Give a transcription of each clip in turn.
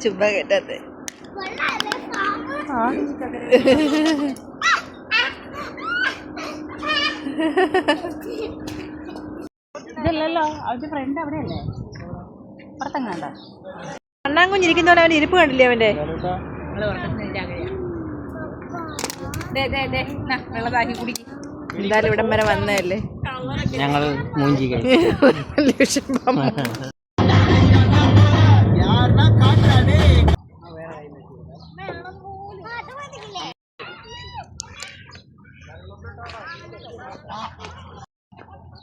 ചുമ്മാ കേട്ടത് ഇതല്ലല്ലോ അവന്റെ ഫ്രണ്ട് അവിടെയല്ലേ പുറത്തെങ്ങാണ്ട അണ്ണാങ്കുഞ്ഞിരിക്കുന്നവൻ അവന്റെ ഇരിപ്പ് കണ്ടില്ലേ അവന്റെ വെള്ളതാക്കി കുടിക്കും. എന്തായാലും ഇവിടം വരെ വന്നതല്ലേ ഞങ്ങൾ മൂഞ്ചി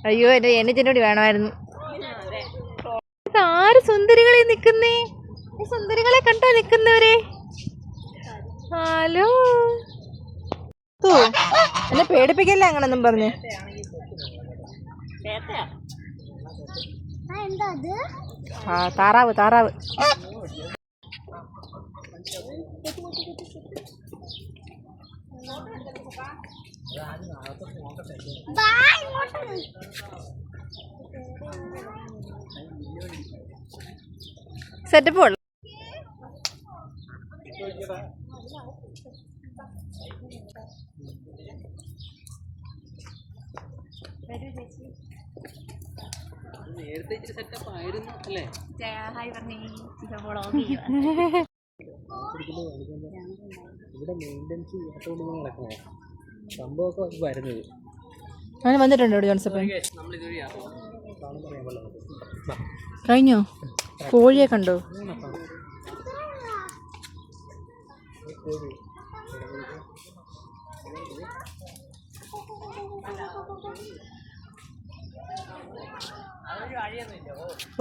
അയ്യോ എന്റെ എണ്ണിച്ചെന്നോടി വേണമായിരുന്നു. ആര് സുന്ദരികളെ നിക്കുന്നേ? സുന്ദരികളെ കണ്ടോ നിക്കുന്നവരെ? ഹലോ എന്നെ പേടിപ്പിക്കല്ലേ അങ്ങനൊന്നും പറഞ്ഞ്. താറാവ് താറാവ്. സെറ്റപ്പ് കൊള്ളാം. അങ്ങനെ വന്നിട്ടുണ്ടോ ഇവിടെ ജോൺസപ്പൻ? കഴിഞ്ഞോ? കോഴിയെ കണ്ടോ?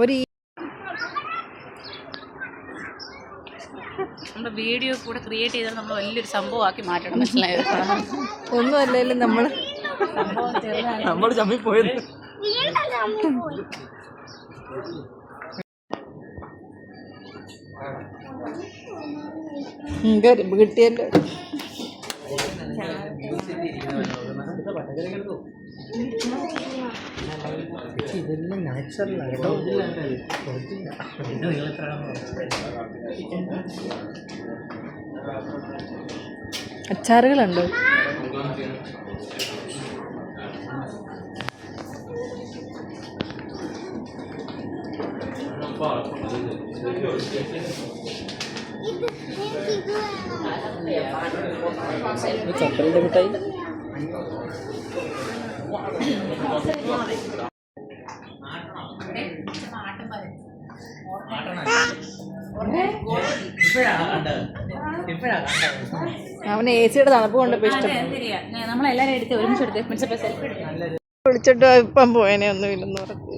ഒരു നമ്മുടെ വീഡിയോ കൂടെ ക്രിയേറ്റ് ചെയ്താൽ നമ്മൾ വലിയൊരു സംഭവമാക്കി മാറ്റണം. മനസ്സിലായത്? ഒന്നും അല്ലെങ്കിലും നമ്മൾ ചമ്മിപ്പോയത്. കിട്ടിയല്ലോ. ഇതെല്ലാം നാച്ചുറലാണ്. അച്ചാറുകളുണ്ടോ? ചപ്പലിന്റെ മിഠായി. അവന് എ സിയുടെ തണുപ്പ് കൊണ്ടപ്പോ ഇഷ്ടം. നമ്മളെല്ലാരും എടുത്ത് ഒരുമിച്ച് വിളിച്ചിട്ടോ ഇപ്പം പോയനെ ഒന്നുമില്ലെന്ന് പറഞ്ഞു.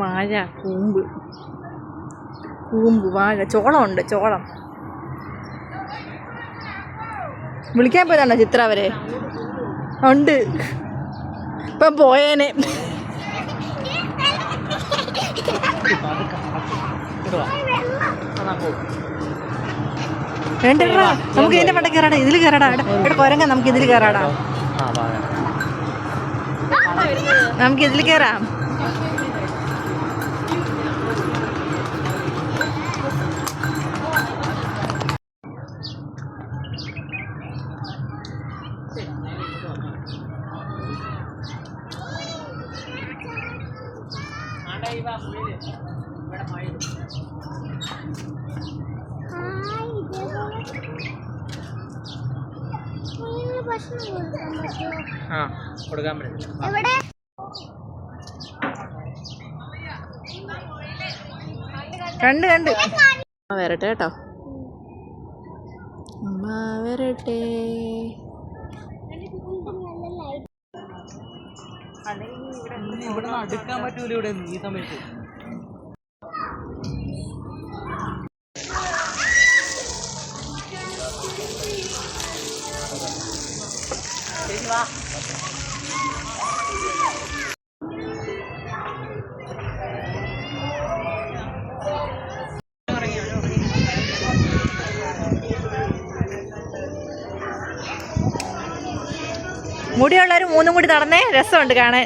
വാഴ കൂമ്പ് കൂമ്പ് വാഴ ചോളം ഉണ്ട്. ചോളം വിളിക്കാൻ പോയതാണോ ചിത്ര? അവരെ ഉണ്ട്. ഇപ്പം പോയേനെ. വേണ്ട നമുക്ക് ഇതിന്റെ പണ്ട കയറാടാ. ഇതിൽ കയറാടാ. ഇവിടെ കൊരങ്ങ. നമുക്ക് ഇതിൽ കയറാടാ. നമുക്ക് ഇതിൽ കയറാം. കൊടുക്കാൻ പറ്റും. കണ്ട് കണ്ട് വരട്ടെ കേട്ടോ. അമ്മ വരട്ടെ. ഇവിടെ അടുക്കാൻ പറ്റൂല. ഇവിടെ ഈ സമയത്ത് മുടിയുള്ളവർ മൂന്നും കൂടി നടന്നേ. രസമുണ്ട് കാണാൻ.